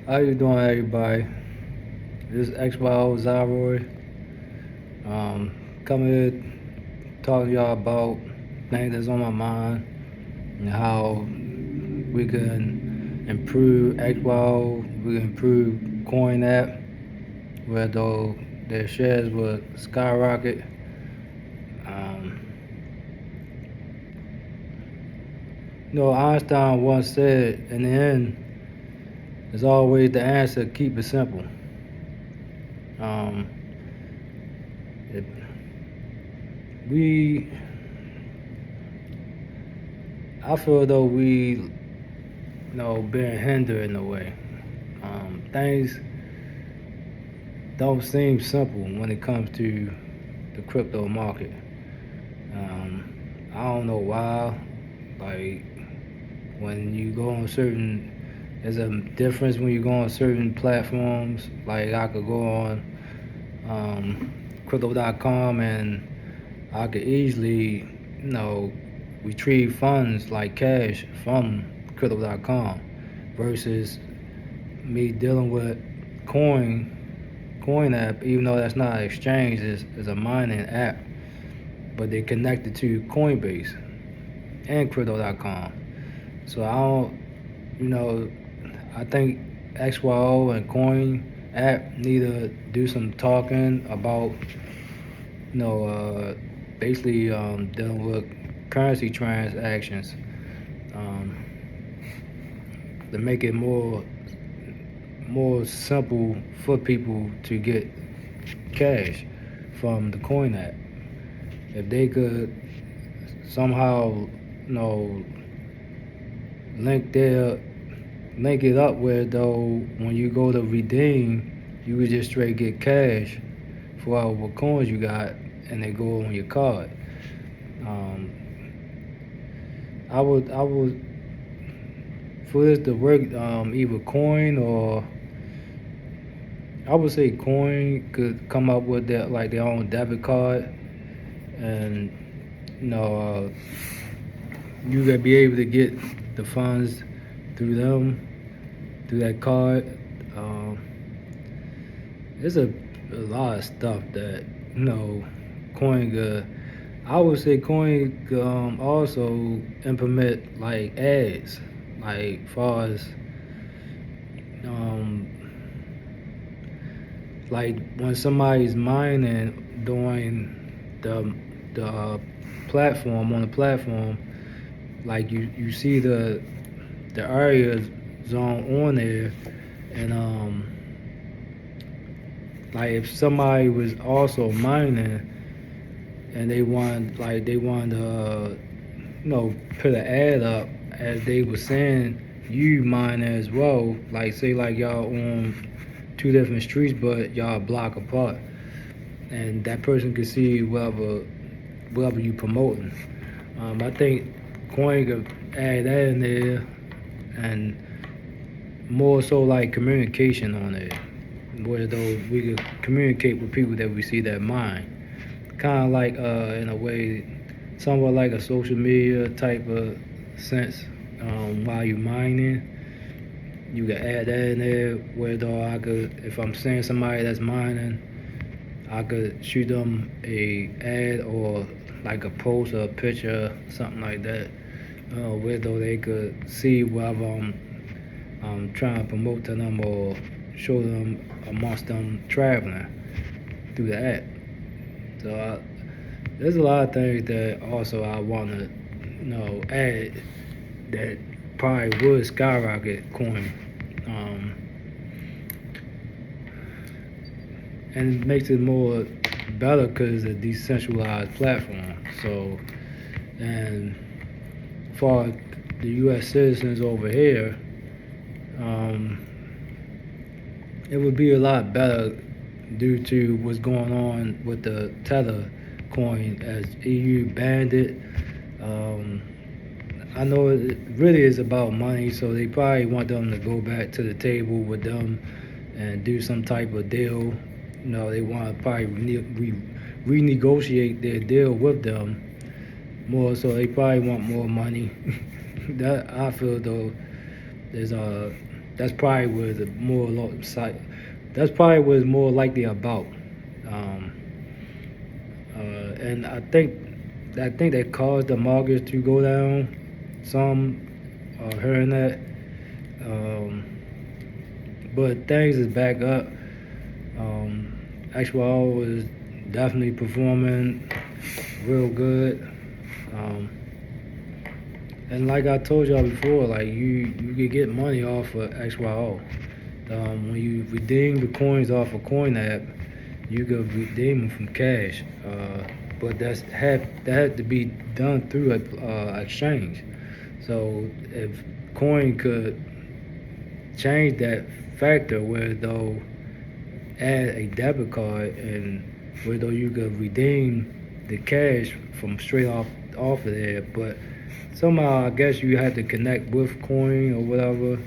How you doing, everybody? This is XYO Watch. Coming here talking to y'all about things that's on my mind and how we can improve XYO, we can improve Coin app, where though their shares will skyrocket. Um, Einstein once said, in the end, there's always the answer. Keep it simple. Um, it, we I feel though we being hindered in a way. Things don't seem simple when it comes to the crypto market. I don't know why. Like when you go on there's a difference when you go on certain platforms. Like I could go on crypto.com and I could easily, retrieve funds like cash from crypto.com versus me dealing with coin app, even though that's not an exchange, is a mining app, but they're connected to Coinbase and crypto.com. So I think XYO and Coin app need to do some talking about, basically dealing with currency transactions, um, to make it more simple for people to get cash from the Coin app. If they could somehow, you know, link their link it up where though when you go to redeem, you would just straight get cash for what coins you got, and they go on your card. Um, I would for this to work, either Coin or I would say Coin could come up with their own debit card, and you know you could be able to get the funds through them through that card. Um, there's a lot of stuff that Coin could. I would say Coin could also implement like ads, like far as um, like when somebody's mining during the platform on the platform, like you see the area zone on there, and like if somebody was also mining and they wanted to put an ad up as they were saying you mining as well, like say like y'all on two different streets but y'all a block apart, and that person could see whatever you promoting. I think Coin could add that in there, and more so like communication on it, where though we could communicate with people that we see that mine. Kind of like in a way, somewhat like a social media type of sense. While you mining, you can add that in there. Where though I could, if I'm seeing somebody that's mining, I could shoot them a ad or like a post or a picture, something like that. Where though they could see whatever I'm trying to promote to them or show them amongst them traveling through the app. So there's a lot of things that also I want to add that probably would skyrocket Coin, um, and it makes it more better because it's a decentralized platform. So, and for the U.S. citizens over here, it would be a lot better due to what's going on with the Tether coin as EU banned it. Um, I know it really is about money, so they probably want them to go back to the table with them and do some type of deal. They want to probably renegotiate their deal with them more, so they probably want more money. That I feel though is that's probably was a more site. That's probably was more likely about. Um, and I think that caused the markets to go down. Some hearing that, um, but things is back up. XYO is definitely performing real good. Um, and like I told y'all before, like you could get money off of XYO. When you redeem the coins off a coin app, you could redeem them from cash. But that had to be done through a exchange. So if coin could change that factor where though add a debit card and where though you could redeem the cash from straight off of there, but somehow I guess you had to connect with coin or whatever,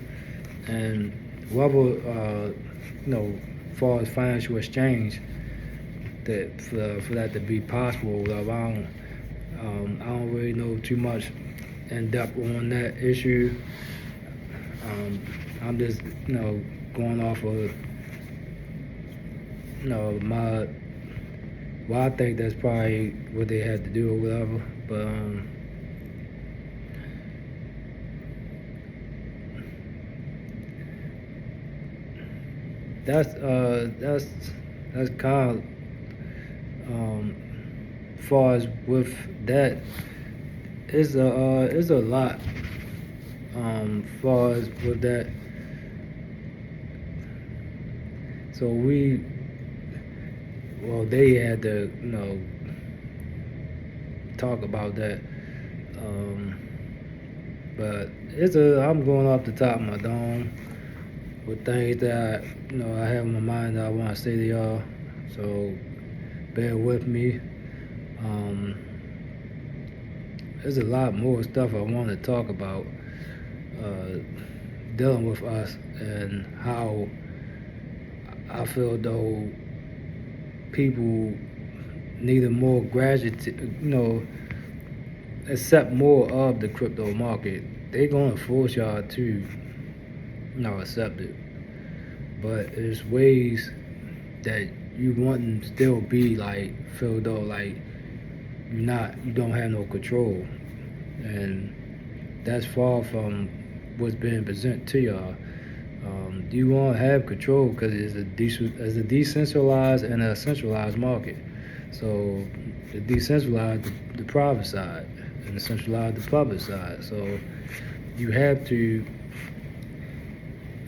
and whatever as far as financial exchange that for that to be possible. Whatever. I don't really know too much in depth on that issue. I'm just going off of my well, I think that's probably what they had to do or whatever. But that's kind of far as with that, it's a lot far as with that. So they had to talk about that. But I'm going off the top of my dome with things that I have in my mind that I want to say to y'all. So bear with me. There's a lot more stuff I want to talk about dealing with us and how I feel though people need a more accept more of the crypto market. They're gonna force y'all to accept it, but there's ways that you wouldn't still be like feel though like you don't have no control, and that's far from what's being presented to y'all. You won't have control because it's a decentralized and a centralized market. So the decentralized the private side and the centralized the public side. So you have to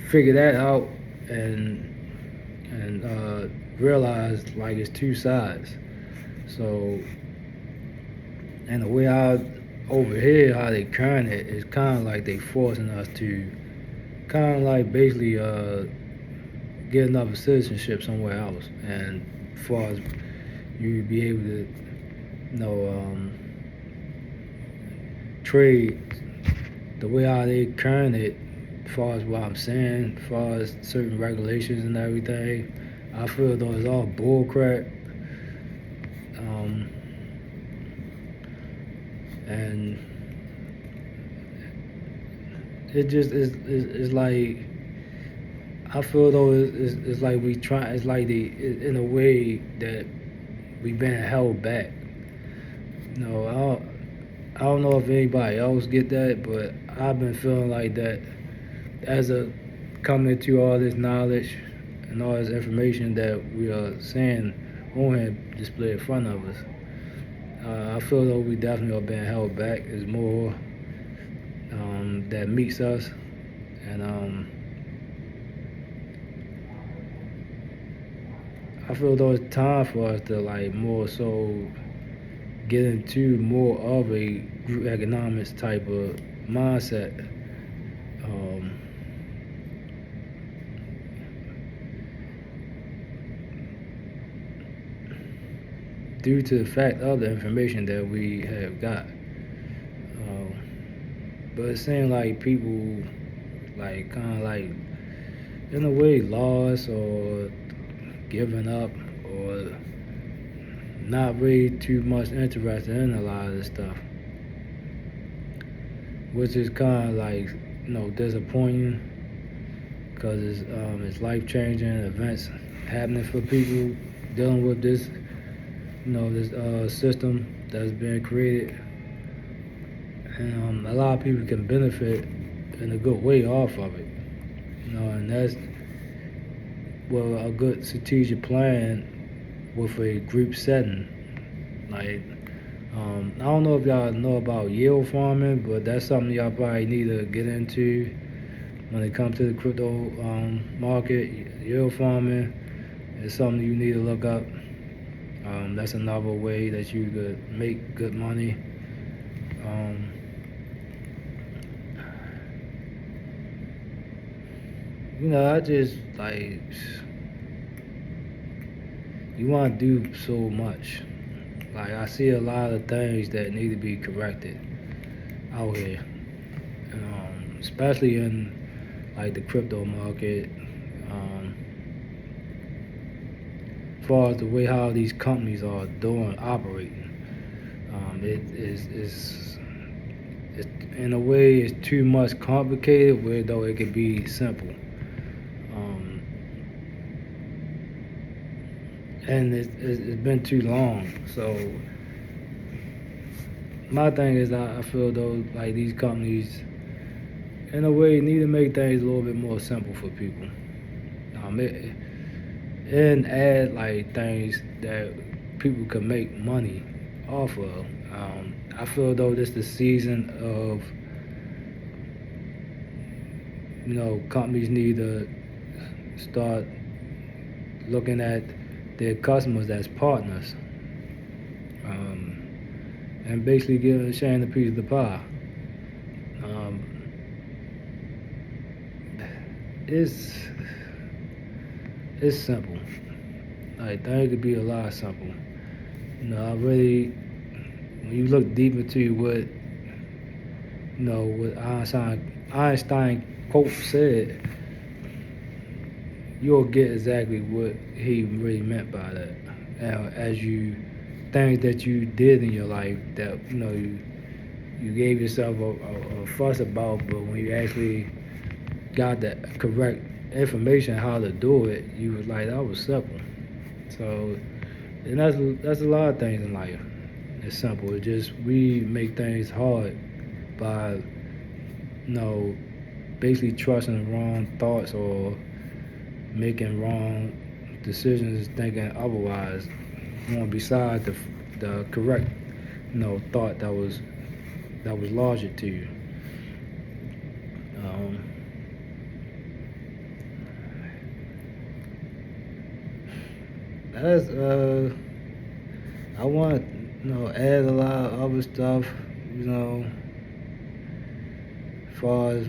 figure that out and realize like it's two sides. So and the way over here how they current it is kind of like they forcing us to kind of like basically get another citizenship somewhere else, and as far as you be able to trade the way how they current it, as far as what I'm saying, as far as certain regulations and everything, I feel though it's all bull crap. And it just is like I feel though it's like it's like in a way that we've been held back. I don't know if anybody else get that, but I've been feeling like that as a coming to all this knowledge and all this information that we are seeing on here displayed in front of us. I feel though we definitely are being held back. There's more that meets us, and I feel though it's time for us to like more so get into more of a group economics type of mindset. Due to the fact of the information that we have got. But it seems like people like kind of like in a way lost or giving up or not really too much interested in a lot of this stuff, which is kind of like disappointing. because it's life-changing events happening for people dealing with this, this system that's being created, and a lot of people can benefit in a good way off of it, and that's a good strategic plan with a group setting. Like, I don't know if y'all know about yield farming, but that's something y'all probably need to get into when it comes to the crypto market. Yield farming is something you need to look up. That's another way that you could make good money. I just like, you want to do so much. Like, I see a lot of things that need to be corrected out here, especially in like the crypto market. As far as the way how these companies are operating, it is in a way it's too much complicated, where though it could be simple. And it's been too long. So my thing is, I feel though like these companies, in a way, need to make things a little bit more simple for people, and add like things that people can make money off of. I feel though this the season of, companies need to start looking at their customers as partners, and basically sharing a piece of the pie. It's simple. Like, things could be a lot simple. I really, when you look deep into what Einstein quote said, you'll get exactly what he really meant by that. As you things that you did in your life that you gave yourself a fuss about, but when you actually got the correct information how to do it, you was like, that was simple. So, and that's a lot of things in life. It's simple. It just, we make things hard by basically trusting the wrong thoughts or making wrong decisions, thinking otherwise, beside the correct thought that was logic to you. That's I want to add a lot of other stuff, as far as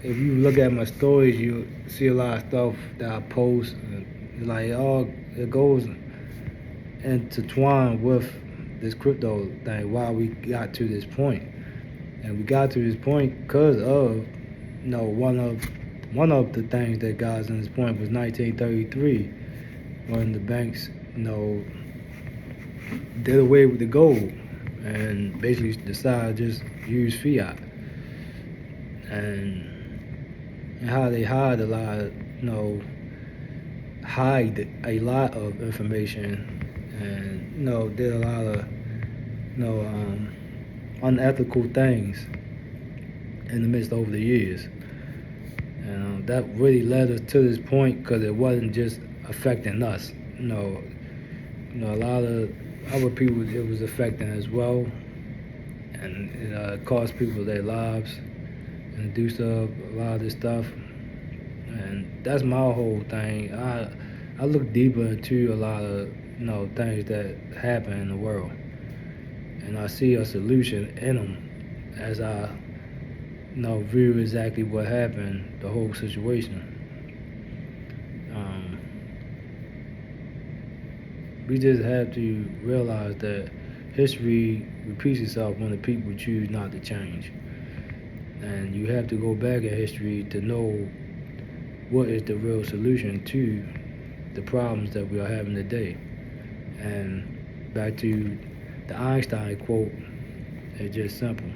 if you look at my stories, you see a lot of stuff that I post, and like, it goes intertwined with this crypto thing, why we got to this point. And we got to this point because of one of the things that got us in this point was 1933, when the banks did away with the gold and basically decided to just use fiat, and how they hide a lot of information, and did a lot of unethical things in the midst over the years. And that really led us to this point, because it wasn't just affecting us. A lot of other people it was affecting as well, and it cost people their lives and do stuff, a lot of this stuff. And that's my whole thing. I look deeper into a lot of things that happen in the world, and I see a solution in them as I view exactly what happened, the whole situation. We just have to realize that history repeats itself when the people choose not to change. And you have to go back in history to know what is the real solution to the problems that we are having today. And back to the Einstein quote, it's just simple.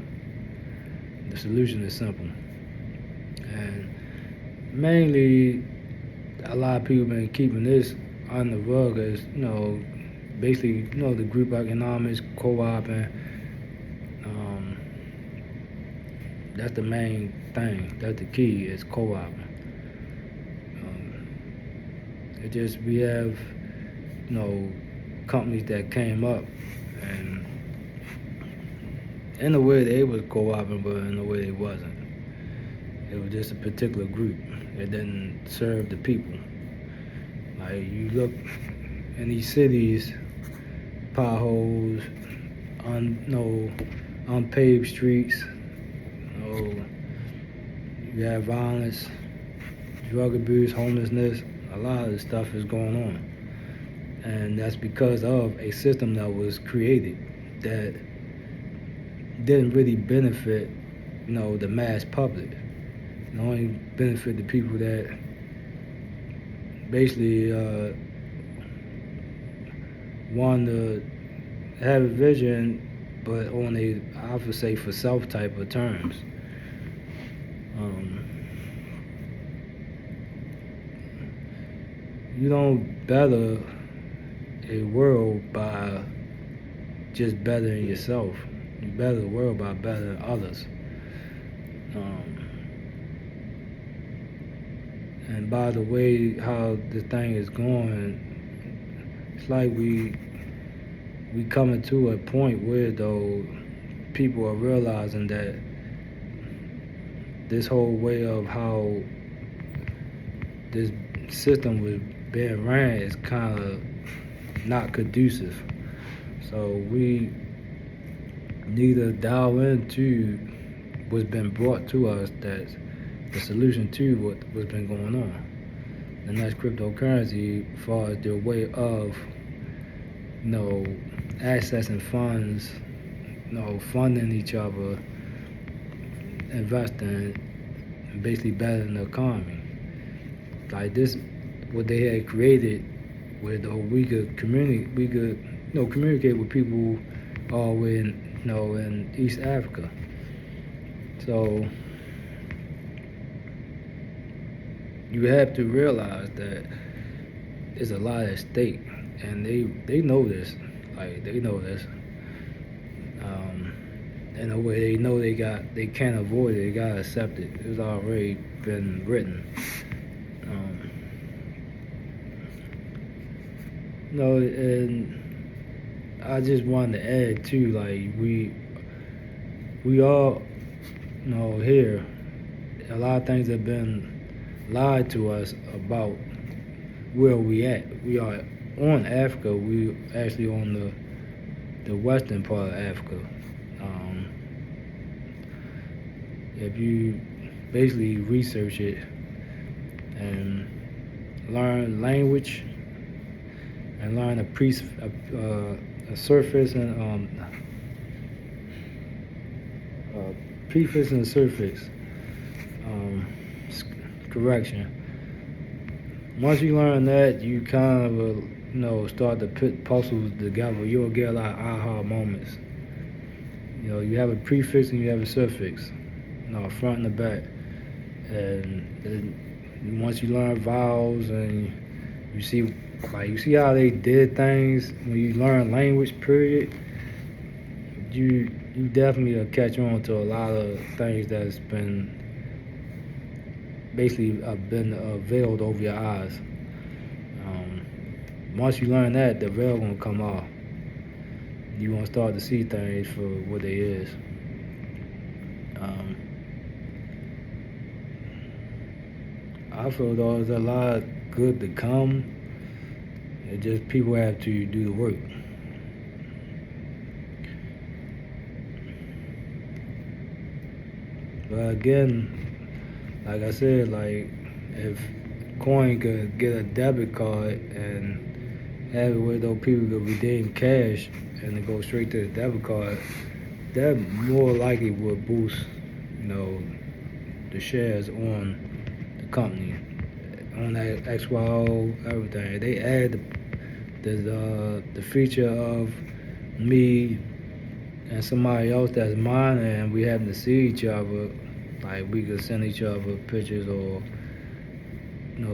The solution is simple. And mainly, a lot of people been keeping this on the rug as, basically, the group economics, co-oping. That's the main thing. That's the key, is co-oping. It just, we have, companies that came up, and in a way they was co-oping, but in a way they wasn't. It was just a particular group. It didn't serve the people. Like, you look in these cities, potholes, unpaved streets, you have violence, drug abuse, homelessness. A lot of this stuff is going on. And that's because of a system that was created that didn't really benefit, the mass public. It only benefit the people that basically want to have a vision, but on I would say, for self type of terms. You don't better a world by just bettering yourself. You better the world by bettering others. And by the way how the thing is going, it's like we coming to a point where, though, people are realizing that this whole way of how this system was being ran is kind of not conducive. So we need to dial into what's been brought to us, that's the solution to what's been going on. And that's cryptocurrency, as far as their way of, accessing funds, funding each other, investing, and basically bettering the economy. Like this, what they had created, where we could communicate with people all the way in East Africa. So you have to realize that there's a lot at stake, and they know this. Like, they know this. In a way, they know they can't avoid it. They gotta accept it. It's already been written. And I just wanted to add too, like, we all, here, a lot of things have been lied to us about where we at. We are on Africa. We actually on the western part of Africa. If you basically research it and learn language and learn a surface and preface and suffix correction. Once you learn that, you kind of start to put puzzles together. You'll get a lot of aha moments. You have a prefix and you have a suffix, front and the back. And once you learn vowels and you see how they did things, when you learn language, period, you definitely will catch on to a lot of things that's been basically been veiled over your eyes. Once you learn that, the veil gonna come off. You gonna start to see things for what they is. I feel there's a lot good to come. It just, people have to do the work. But again, like I said, like, if Coin could get a debit card and have it where those people could redeem cash and it go straight to the debit card, that more likely would boost, the shares on the company, on that XYO, everything. They add the feature of me, and somebody else that's minor and we happen to see each other, like we could send each other pictures or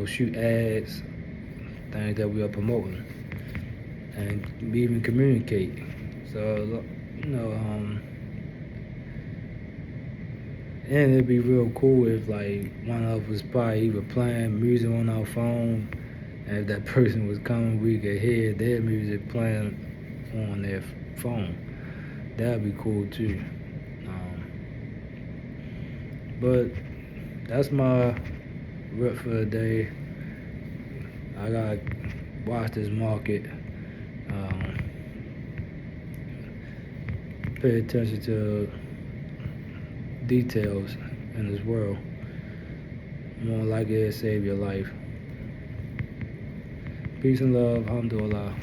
shoot ads, things that we are promoting, and we even communicate. So you know, and it'd be real cool if like one of us probably either playing music on our phone, and if that person was coming, we could hear their music playing on their phone. That'd be cool too. Um, but that's my rip for the day. I gotta watch this market. Um, Pay attention to details in this world. More likely to save your life. Peace and love. Alhamdulillah.